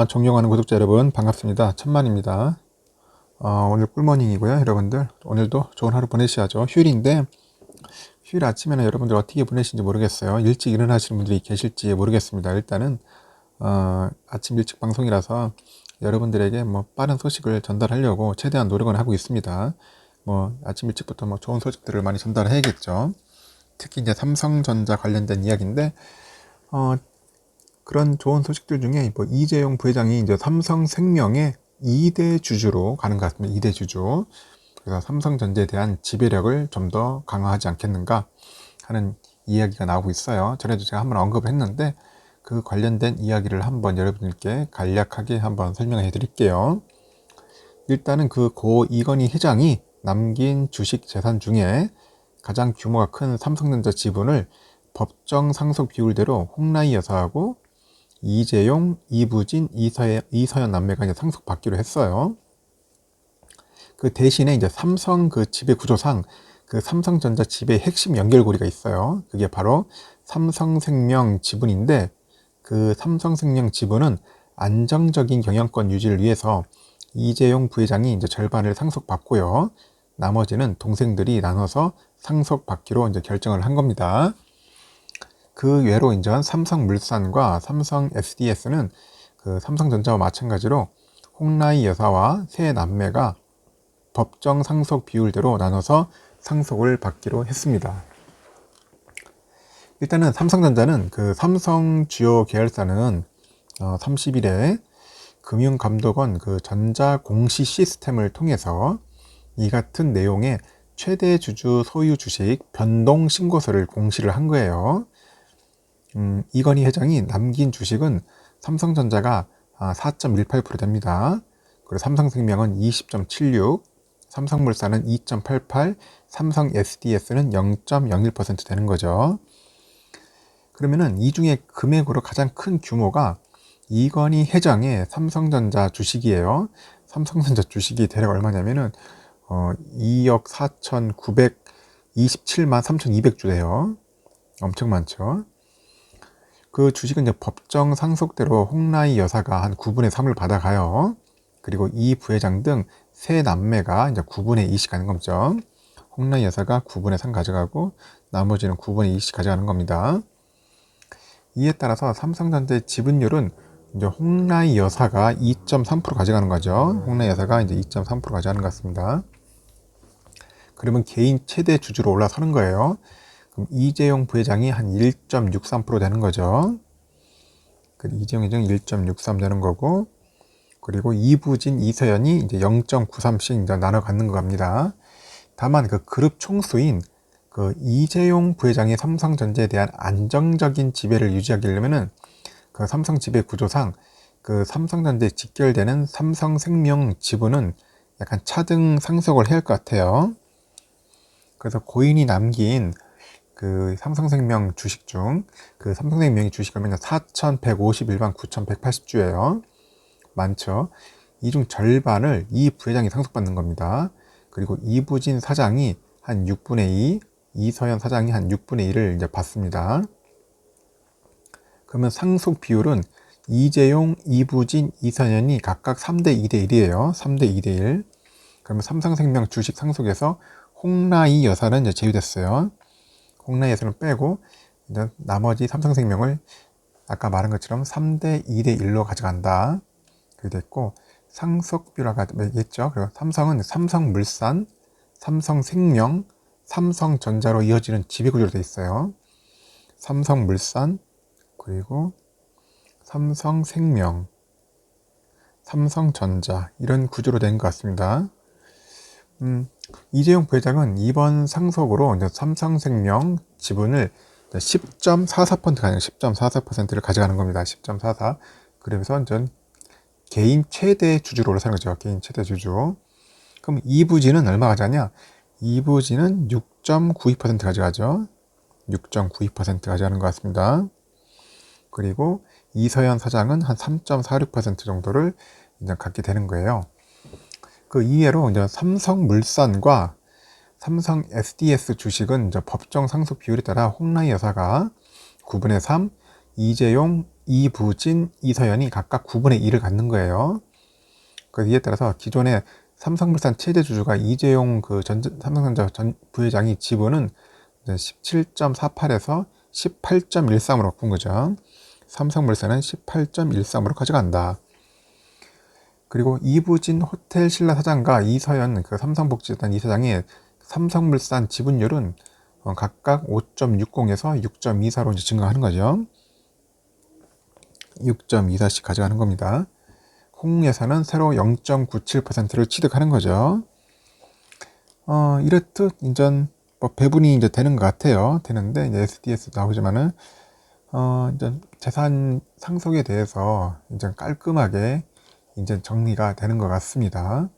존경하는 구독자 여러분 반갑습니다. 천만입니다. 오늘 꿀모닝이고요. 여러분들 오늘도 좋은 하루 보내셔야죠. 휴일인데 휴일 아침에는 여러분들 어떻게 보내시는지 모르겠어요. 일찍 일어나시는 분들이 계실지 모르겠습니다. 일단은 아침 일찍 방송이라서 여러분들에게 빠른 소식을 전달하려고 최대한 노력을 하고 있습니다. 아침 일찍부터 좋은 소식들을 많이 전달해야겠죠. 특히 이제 삼성전자 관련된 이야기인데 그런 좋은 소식들 중에 이재용 부회장이 이제 삼성생명의 2대 주주로 가는 것 같습니다. 2대 주주. 그래서 삼성전자에 대한 지배력을 좀 더 강화하지 않겠는가 하는 이야기가 나오고 있어요. 전에도 제가 한번 언급을 했는데 그 관련된 이야기를 한번 여러분들께 간략하게 한번 설명해 드릴게요. 일단은 그 고 이건희 회장이 남긴 주식 재산 중에 가장 규모가 큰 삼성전자 지분을 법정 상속 비율대로 홍라희 여사하고 이재용, 이부진, 이서연 남매가 이제 상속받기로 했어요. 그 대신에 이제 삼성 그 지배 구조상 그 삼성전자 지배 핵심 연결고리가 있어요. 그게 바로 삼성생명 지분인데 그 삼성생명 지분은 안정적인 경영권 유지를 위해서 이재용 부회장이 이제 절반을 상속받고요. 나머지는 동생들이 나눠서 상속받기로 이제 결정을 한 겁니다. 그 외로 이제 삼성물산과 삼성 SDS는 그 삼성전자와 마찬가지로 홍라희 여사와 세 남매가 법정 상속 비율대로 나눠서 상속을 받기로 했습니다. 일단은 삼성전자는 그 삼성 주요 계열사는 30일에 금융감독원 그 전자공시 시스템을 통해서 이 같은 내용의 최대 주주 소유 주식 변동 신고서를 공시를 한 거예요. 이건희 회장이 남긴 주식은 삼성전자가 4.18% 됩니다. 그리고 삼성생명은 20.76, 삼성물산은 2.88, 삼성 SDS는 0.01% 되는 거죠. 그러면은 이 중에 금액으로 가장 큰 규모가 이건희 회장의 삼성전자 주식이에요. 삼성전자 주식이 대략 얼마냐면은 2억 4,927만 3,200주 돼요. 엄청 많죠. 그 주식은 이제 법정 상속대로 홍라희 여사가 한 9분의 3을 받아가요. 그리고 이 부회장 등 세 남매가 이제 9분의 2씩 가는 거죠. 홍라희 여사가 9분의 3 가져가고 나머지는 9분의 2씩 가져가는 겁니다. 이에 따라서 삼성전자의 지분율은 이제 홍라희 여사가 2.3% 가져가는 거죠. 홍라희 여사가 이제 2.3% 가져가는 것 같습니다. 그러면 개인 최대 주주로 올라서는 거예요. 그럼 이재용 부회장이 한 1.63% 되는 거죠. 이재용 회장이 1.63 되는 거고, 그리고 이부진, 이서연이 이제 0.93씩 이제 나눠 갖는 겁니다. 다만 그 그룹 총수인 그 이재용 부회장의 삼성전자에 대한 안정적인 지배를 유지하려면은 그 삼성 지배 구조상 그 삼성전자에 직결되는 삼성생명 지분은 약간 차등 상속을 해야 할 것 같아요. 그래서 고인이 남긴 그 삼성생명 주식 중 그 삼성생명이 주식 얼마냐 4,151만 9,180주예요. 많죠. 이 중 절반을 이 부회장이 상속받는 겁니다. 그리고 이부진 사장이 한 6분의 2, 이서연 사장이 한 6분의 1을 이제 받습니다. 그러면 상속 비율은 이재용, 이부진, 이서연이 각각 3대 2대 1이에요. 3대 2대 1. 그러면 삼성생명 주식 상속에서 홍라희 여사는 이제 제외됐어요. 홍라희 여사는 빼고 이제 나머지 삼성생명을 아까 말한 것처럼 3대 2대 1로 가져간다. 그게 됐고 상속비라고 했죠. 그리고 삼성은 삼성물산, 삼성생명, 삼성전자로 이어지는 지배구조로 되어 있어요. 삼성물산, 그리고 삼성생명, 삼성전자 이런 구조로 된 것 같습니다. 이재용 부회장은 이번 상속으로 이제 삼성생명 지분을 10.44% 가능, 10.44%를 가져가는 겁니다. 10.44. 그러면서 전 개인 최대 주주로 올라서는 거죠. 개인 최대 주주. 그럼 이부진은 얼마 가져가냐? 이부진은 6.92% 가져가죠. 6.92% 가져가는 것 같습니다. 그리고 이서연 사장은 한 3.46% 정도를 이제 갖게 되는 거예요. 그 이외로 이제 삼성물산과 삼성 SDS 주식은 이제 법정 상속 비율에 따라 홍라희 여사가 9분의 3, 이재용, 이부진, 이서연이 각각 9분의 1을 갖는 거예요. 그래서 이에 따라서 기존의 삼성물산 최대 주주가 이재용 삼성전자 전 부회장이 지분은 17.48에서 18.13으로 바꾼 거죠. 삼성물산은 18.13으로 가져간다. 그리고 이부진 호텔신라 사장과 이서연 삼성복지재단 이사장의 삼성물산 지분율은 각각 5.60에서 6.24로 증가하는 거죠. 6.24씩 가져가는 겁니다. 홍여사는 새로 0.97%를 취득하는 거죠. 이렇듯 이제 배분이 이제 되는 것 같아요. 되는데 이제 SDS 나오지만은 이제 재산 상속에 대해서 이제 깔끔하게 이제 정리가 되는 것 같습니다.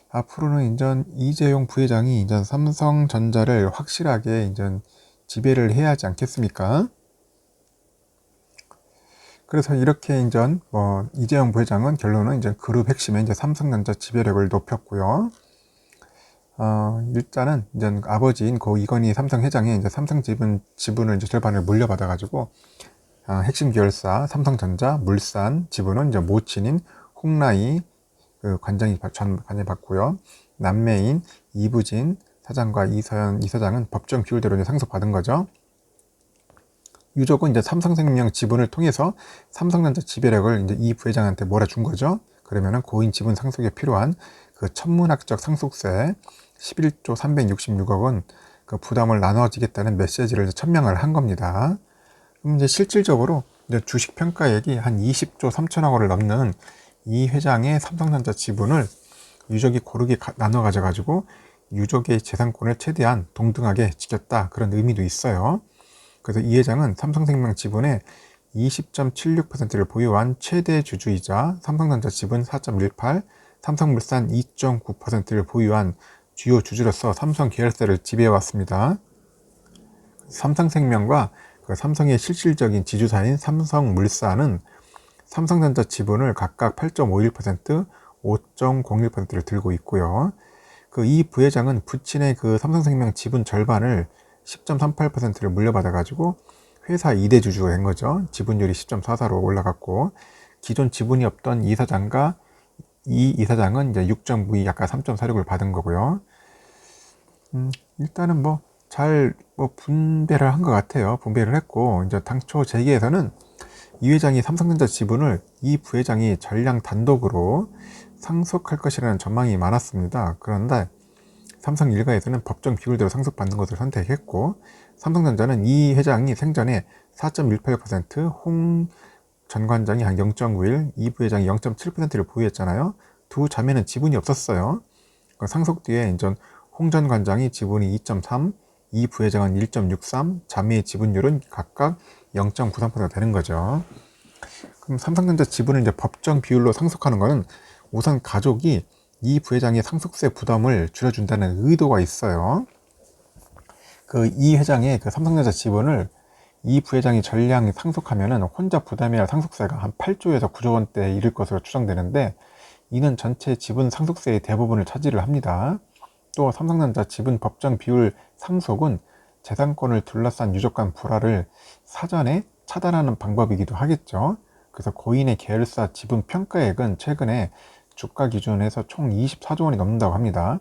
앞으로는 이제 이재용 부회장이 이제 삼성전자를 확실하게 이제 지배를 해야 하지 않겠습니까? 그래서 이렇게 이제 이재용 부회장은 결론은 이제 그룹 핵심에 이제 삼성전자 지배력을 높였고요. 일단은 이제 아버지인 고 이건희 삼성 회장의 이제 삼성 지분을 이제 절반을 물려받아가지고 핵심 계열사 삼성전자, 물산 지분은 이제 모친인 홍라이 관장이 받고요. 남매인 이부진 사장과 이서연 이사장은 법정 비율대로 이제 상속받은 거죠. 유족은 이제 삼성생명 지분을 통해서 삼성전자 지배력을 이제 이 부회장한테 몰아준 거죠. 그러면은 고인 지분 상속에 필요한 그 천문학적 상속세 11조 366억 원 그 부담을 나눠지겠다는 메시지를 천명을 한 겁니다. 그럼 이제 실질적으로 이제 주식 평가액이 한 20조 3천억 원을 넘는 이 회장의 삼성전자 지분을 유족이 고르게 나눠 가져가지고 유족의 재산권을 최대한 동등하게 지켰다, 그런 의미도 있어요. 그래서 이 회장은 삼성생명 지분의 20.76%를 보유한 최대 주주이자 삼성전자 지분 4.18, 삼성물산 2.9%를 보유한 주요 주주로서 삼성 계열사를 지배해왔습니다. 삼성생명과 삼성의 실질적인 지주사인 삼성물산은 삼성전자 지분을 각각 8.51%, 5.01%를 들고 있고요. 이 부회장은 부친의 삼성생명 지분 절반을 10.38%를 물려받아가지고 회사 2대 주주가 된 거죠. 지분율이 10.44로 올라갔고, 기존 지분이 없던 이사장과 이 이사장은 이제 6.92, 약간 3.46을 받은 거고요. 일단은 잘 분배를 한 것 같아요. 분배를 했고, 이제 당초 재계에서는 이 회장이 삼성전자 지분을 이 부회장이 전량 단독으로 상속할 것이라는 전망이 많았습니다. 그런데 삼성 일가에서는 법정 비율대로 상속받는 것을 선택했고, 삼성전자는 이 회장이 생전에 4.18%, 홍 전 관장이 한 0.91, 이 부회장이 0.7%를 보유했잖아요. 두 자매는 지분이 없었어요. 상속 뒤에 이제 홍 전 관장이 지분이 2.3, 이 부회장은 1.63, 자매의 지분율은 각각 0.93%가 되는 거죠. 그럼 삼성전자 지분을 이제 법정 비율로 상속하는 것은 우선 가족이 이 부회장의 상속세 부담을 줄여준다는 의도가 있어요. 이 회장의 삼성전자 지분을 이 부회장이 전량 상속하면은 혼자 부담해야 할 상속세가 한 8조에서 9조 원대에 이를 것으로 추정되는데, 이는 전체 지분 상속세의 대부분을 차지를 합니다. 또 삼성전자 지분 법정 비율 상속은 재산권을 둘러싼 유족 간 불화를 사전에 차단하는 방법이기도 하겠죠. 그래서 고인의 계열사 지분 평가액은 최근에 주가 기준에서 총 24조 원이 넘는다고 합니다.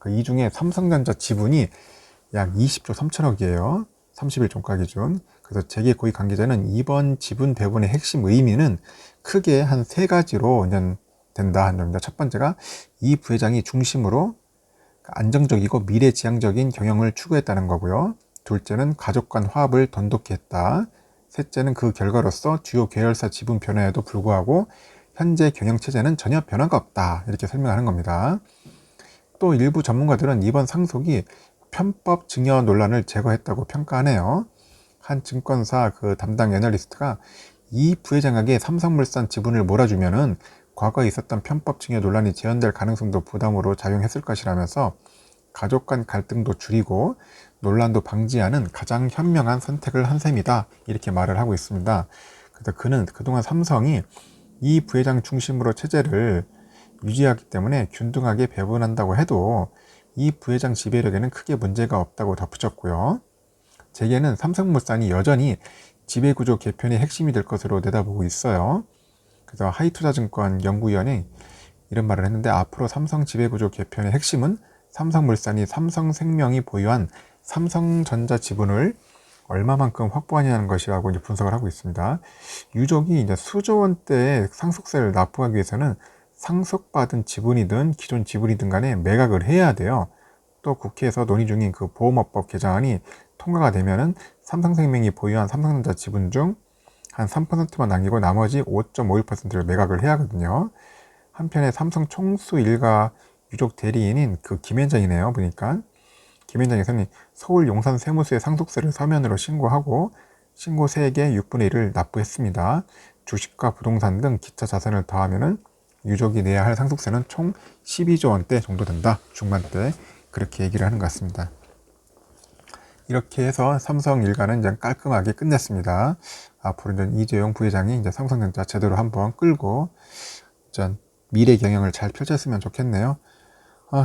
이 중에 삼성전자 지분이 약 20조 3천억이에요. 30일 종가 기준. 그래서 재계 고위 관계자는 이번 지분 배분의 핵심 의미는 크게 한 세 가지로 된다 하는 겁니다. 첫 번째가 이 부회장이 중심으로 안정적이고 미래지향적인 경영을 추구했다는 거고요. 둘째는 가족 간 화합을 돈독히 했다. 셋째는 그 결과로서 주요 계열사 지분 변화에도 불구하고 현재 경영체제는 전혀 변화가 없다, 이렇게 설명하는 겁니다. 또 일부 전문가들은 이번 상속이 편법 증여 논란을 제거했다고 평가하네요. 한 증권사 담당 애널리스트가 이 부회장에게 삼성물산 지분을 몰아주면은 과거에 있었던 편법 증여 논란이 재현될 가능성도 부담으로 작용했을 것이라면서 가족 간 갈등도 줄이고 논란도 방지하는 가장 현명한 선택을 한 셈이다, 이렇게 말을 하고 있습니다. 그래서 그는 그동안 삼성이 이 부회장 중심으로 체제를 유지하기 때문에 균등하게 배분한다고 해도 이 부회장 지배력에는 크게 문제가 없다고 덧붙였고요. 재계는 삼성물산이 여전히 지배구조 개편의 핵심이 될 것으로 내다보고 있어요. 그래서 하이투자증권 연구위원회 이런 말을 했는데, 앞으로 삼성 지배구조 개편의 핵심은 삼성물산이 삼성생명이 보유한 삼성전자 지분을 얼마만큼 확보하냐는 것이라고 이제 분석을 하고 있습니다. 유족이 이제 수조 원대의 상속세를 납부하기 위해서는 상속받은 지분이든 기존 지분이든 간에 매각을 해야 돼요. 또 국회에서 논의 중인 그 보험업법 개정안이 통과가 되면은 삼성생명이 보유한 삼성전자 지분 중 한 3%만 남기고 나머지 5.51%를 매각을 해야 하거든요. 한편에 삼성 총수 일가 유족 대리인인 그 김현장이네요. 보니까 김현장에서는 서울 용산 세무서에 상속세를 서면으로 신고하고 신고 세액의 6분의 1을 납부했습니다. 주식과 부동산 등 기타 자산을 더하면은 유족이 내야 할 상속세는 총 12조 원대 정도 된다. 중반대 그렇게 얘기를 하는 것 같습니다. 이렇게 해서 삼성 일가는 이제 깔끔하게 끝냈습니다. 앞으로 이제 이재용 부회장이 이제 삼성전자 제대로 한번 끌고 전 미래 경영을 잘 펼쳤으면 좋겠네요.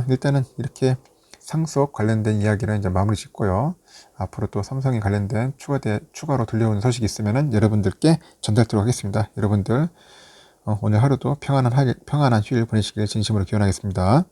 일단은 이렇게 상속 관련된 이야기는 이제 마무리 짓고요. 앞으로 또 삼성에 관련된 추가로 들려오는 소식이 있으면은 여러분들께 전달드리도록 하겠습니다. 여러분들 오늘 하루도 평안한 휴일 보내시길 진심으로 기원하겠습니다.